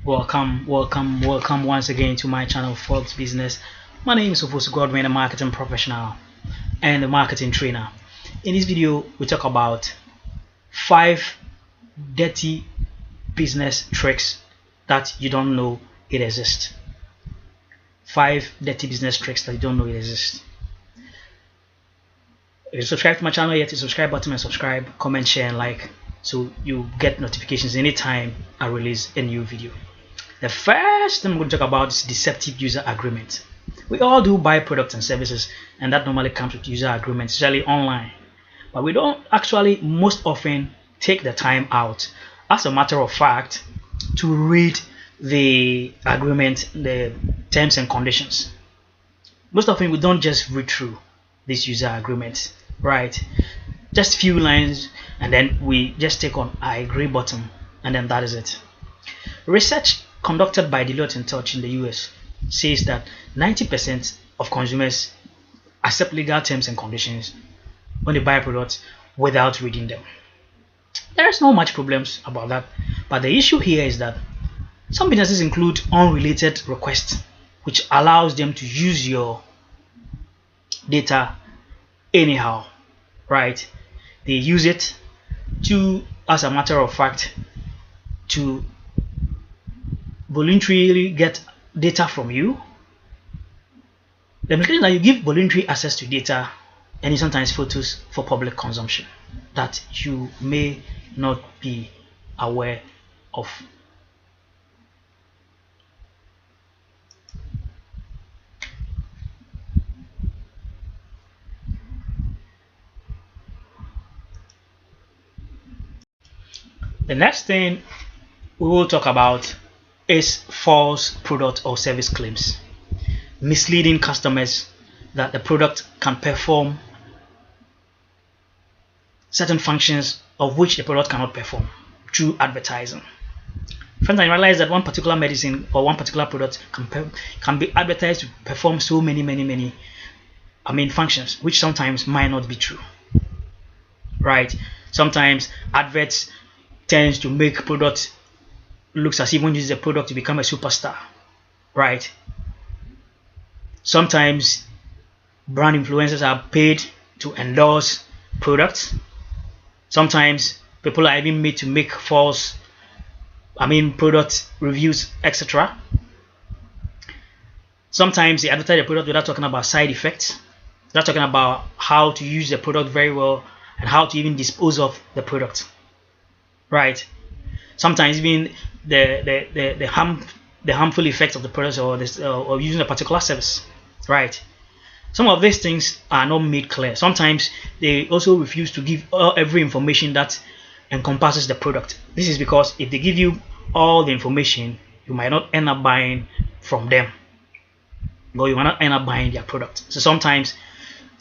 Welcome once again to my channel, Forbes Business. My name is Ofosu Godwin, a marketing professional and a marketing trainer. In this video, we talk about 5 dirty business tricks that you don't know it exists. 5 dirty business tricks that you don't know it exists. If you subscribe to my channel yet, hit the subscribe button and subscribe, comment, share, and like, so you get notifications anytime I release a new video. The first thing I'm going to talk about is deceptive user agreement. We all do buy products and services, and that normally comes with user agreements, especially online. But we don't actually most often take the time out, as a matter of fact, to read the agreement, the terms and conditions. Most often we don't just read through these user agreements, right? Just few lines, and then we just take on I agree button, and then that is it. Research conducted by Deloitte & Touch in the US says that 90% of consumers accept legal terms and conditions when they buy products without reading them. There's no much problems about that, but the issue here is that some businesses include unrelated requests, which allows them to use your data anyhow, right? They use it to, as a matter of fact, to voluntarily get data from you. The implication that you give voluntary access to data and sometimes photos for public consumption that you may not be aware of. The next thing we will talk about is false product or service claims, misleading customers that the product can perform certain functions of which the product cannot perform through advertising. Friends, I realize that one particular medicine or one particular product can be advertised to perform so many functions, which sometimes might not be true, right? Sometimes adverts tends to make products looks as if one uses a product to become a superstar, right? Sometimes brand influencers are paid to endorse products. Sometimes people are even made to make false product reviews, etc. Sometimes they advertise the product without talking about side effects, without talking about how to use the product very well and how to even dispose of the product, right? Sometimes even the harmful effects of the product or using a particular service, right? Some of these things are not made clear. Sometimes they also refuse to give every information that encompasses the product. This is because if they give you all the information, you might not end up buying from them, or you might not end up buying their product. So sometimes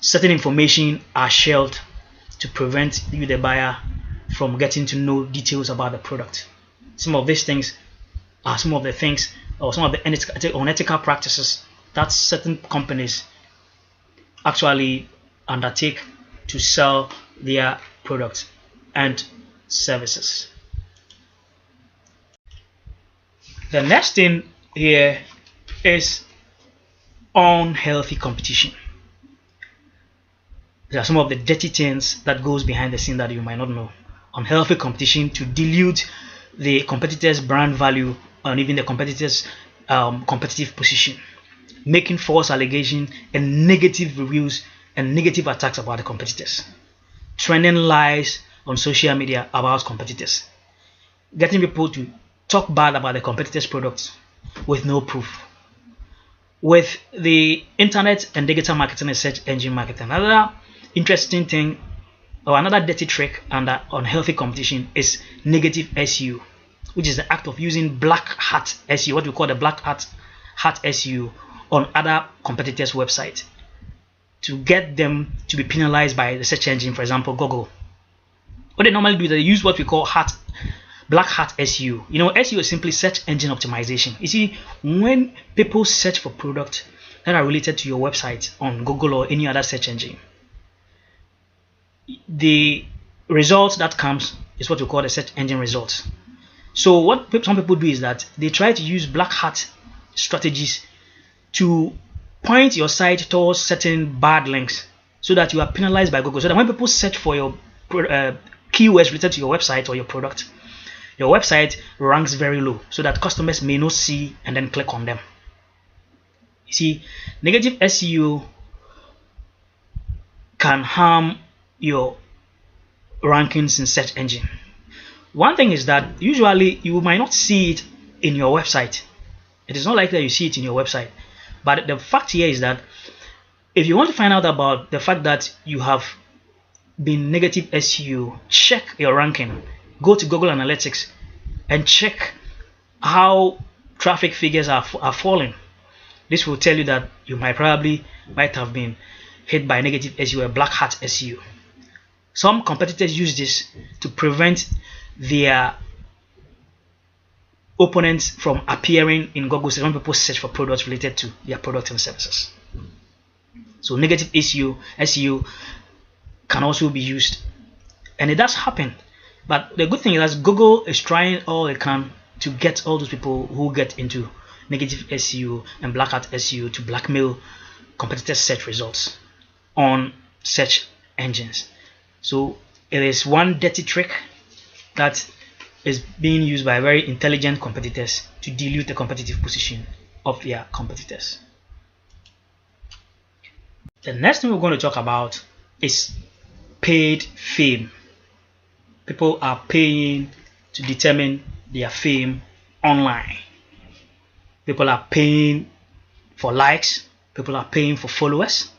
certain information are shelved to prevent you, the buyer, from getting to know details about the product. Some of these things are some of the things or some of the unethical practices that certain companies actually undertake to sell their products and services. The next thing here is unhealthy competition. There are some of the dirty things that goes behind the scene that you might not know. Unhealthy competition to dilute the competitor's brand value and even the competitor's competitive position, making false allegations and negative reviews and negative attacks about the competitors, trending lies on social media about competitors, getting people to talk bad about the competitors' products with no proof. With the internet and digital marketing and search engine marketing, another interesting thing or another dirty trick under unhealthy competition is negative SEO, which is the act of using black hat SEO, what we call the black hat SEO on other competitors' websites to get them to be penalized by the search engine, for example, Google. What they normally do is they use what we call black hat SEO. You know, SEO is simply search engine optimization. You see, when people search for products that are related to your website on Google or any other search engine, the result that comes is what we call the search engine results. So what some people do is that they try to use black hat strategies to point your site towards certain bad links so that you are penalized by Google. So that when people search for your keywords related to your website or your product, your website ranks very low so that customers may not see and then click on them. You see, negative SEO can harm your rankings in search engine. One thing is that usually you might not see it in your website. It is not likely that you see it in your website. But the fact here is that if you want to find out about the fact that you have been negative SEO, check your ranking. Go to Google Analytics and check how traffic figures are falling. This will tell you that you might have been hit by negative SEO or black hat SEO. Some competitors use this to prevent their opponents from appearing in Google when people search for products related to their products and services. So negative SEO can also be used, and it does happen. But the good thing is that Google is trying all it can to get all those people who get into negative SEO and black hat SEO to blackmail competitor search results on search engines. So it is one dirty trick that is being used by very intelligent competitors to dilute the competitive position of their competitors. The next thing we're going to talk about is paid fame. People are paying to determine their fame online. People are paying for likes. People are paying for followers.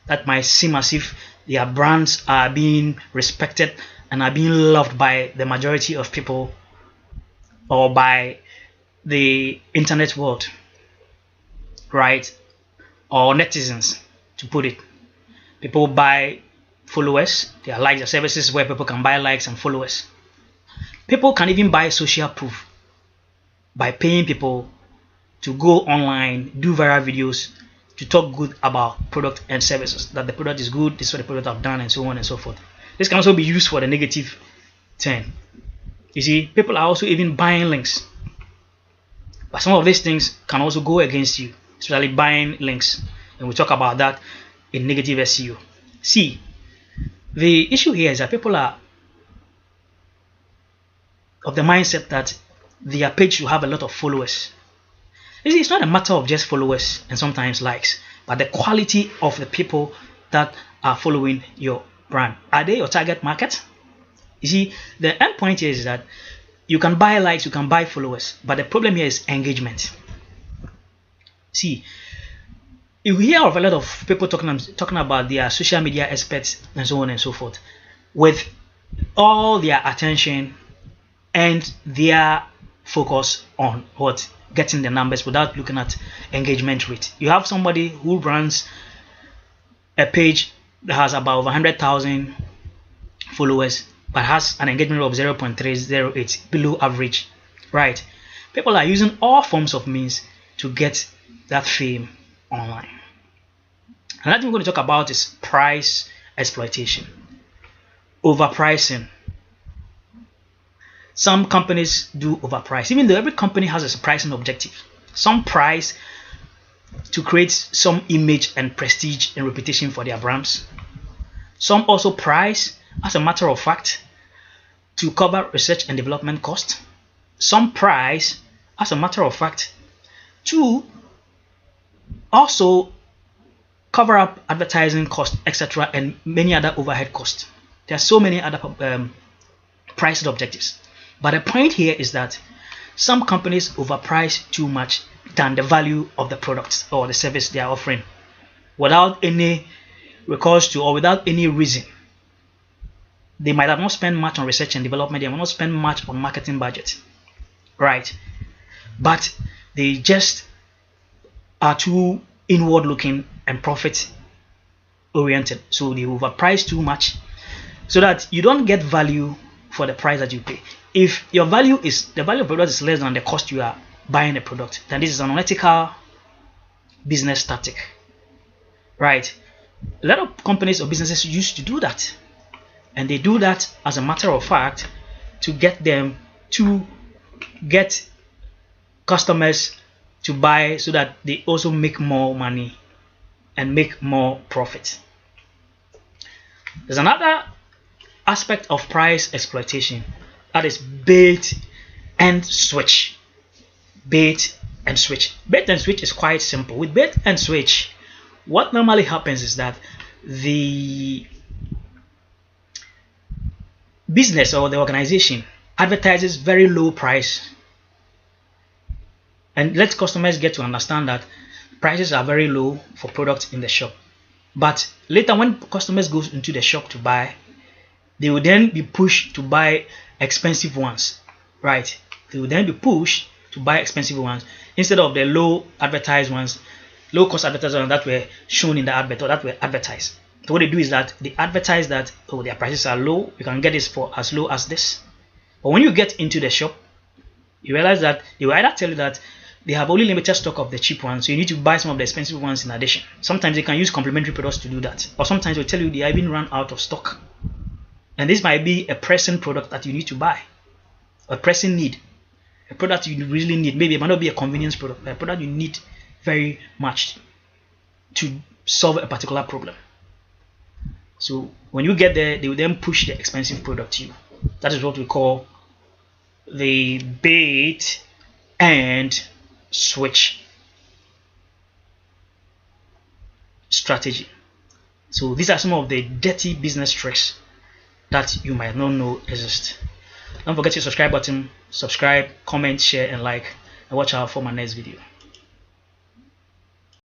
That might seem as if their brands are being respected and are being loved by the majority of people or by the internet world, right? Or netizens, to put it. People buy followers. There are likes, services where people can buy likes and followers. People can even buy social proof by paying people to go online, do viral videos, to talk good about product and services, that the product is good, this is what the product have done, and so on and so forth. This can also be used for the negative turn. You see, people are also even buying links. But some of these things can also go against you, especially buying links. And we'll talk about that in negative SEO. See, the issue here is that people are of the mindset that their page should have a lot of followers. You see, it's not a matter of just followers and sometimes likes, but the quality of the people that are following your brand. Are they your target market? You see, the end point here is that you can buy likes, you can buy followers, but the problem here is engagement. See, you hear of a lot of people talking about their social media experts and so on and so forth, with all their attention and their focus on what? Getting the numbers without looking at engagement rate. You have somebody who runs a page that has about 100,000 followers but has an engagement rate of 0.308, below average, right? People are using all forms of means to get that fame online. Another thing we're going to talk about is price exploitation, overpricing. Some companies do overprice, even though every company has a pricing objective. Some price to create some image and prestige and reputation for their brands. Some also price, as a matter of fact, to cover research and development costs. Some price, as a matter of fact, to also cover up advertising costs, etc., and many other overhead costs. There are so many other pricing objectives. But the point here is that some companies overprice too much than the value of the product or the service they are offering, without any recourse to or without any reason. They might have not spent much on research and development, they might not spend much on marketing budget, right? But they just are too inward looking and profit oriented, so they overprice too much so that you don't get value for the price that you pay. If your value is the value of the product is less than the cost you are buying the product, then this is an unethical business tactic, right? A lot of companies or businesses used to do that, and they do that as a matter of fact to get them to get customers to buy so that they also make more money and make more profit. There's another aspect of price exploitation, that is bait and switch. Bait and switch. Bait and switch is quite simple. With bait and switch, what normally happens is that the business or the organization advertises very low price and lets customers get to understand that prices are very low for products in the shop. But later, when customers go into the shop to buy, they will then be pushed to buy expensive ones, right? They will then be pushed to buy expensive ones instead of the low advertised ones, low cost advertised ones that were shown in the advert or that were advertised. So what they do is that they advertise that, oh, their prices are low, you can get this for as low as this. But when you get into the shop, you realize that they will either tell you that they have only limited stock of the cheap ones, so you need to buy some of the expensive ones in addition. Sometimes they can use complementary products to do that, or sometimes they'll tell you they have even run out of stock. And this might be a pressing product that you need to buy, a pressing need, a product you really need. Maybe it might not be a convenience product, but a product you need very much to solve a particular problem. So when you get there, they will then push the expensive product to you. That is what we call the bait and switch strategy. So these are some of the dirty business tricks that you might not know exist. Don't forget your subscribe button, subscribe, comment, share, and like, and watch out for my next video.